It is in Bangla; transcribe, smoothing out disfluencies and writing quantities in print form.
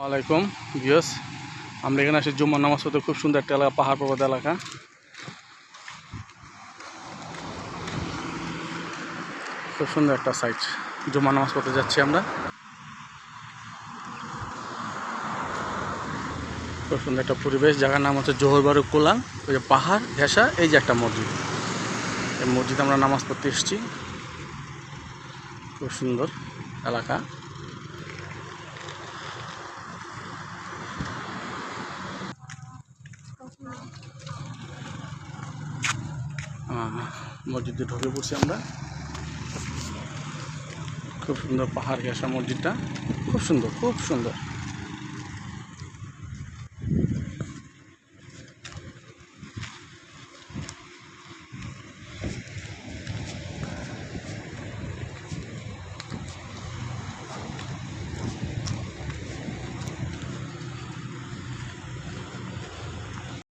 ওয়ালাইকুম ভিউয়ার্স, আমরা এখানে আসি জুম্মার নামাজ পড়তে। খুব সুন্দর একটা এলাকা, পাহাড় পর্বত এলাকা। খুব সুন্দর একটা সাইট। জুম্মার নামাজ পড়তে যাচ্ছি আমরা। খুব সুন্দর একটা পরিবেশ। জায়গার নাম হচ্ছে জোহর বারু কোলান। ওই যে পাহাড় ঘেঁষা, এই যে একটা মসজিদ। এই মসজিদে আমরা নামাজ পড়তে এসেছি। খুব সুন্দর এলাকা। মসজিদে ঢুকে পড়ছি আমরা। খুব সুন্দর পাহাড় ঘেঁষা মসজিদটা। খুব সুন্দর, খুব সুন্দর।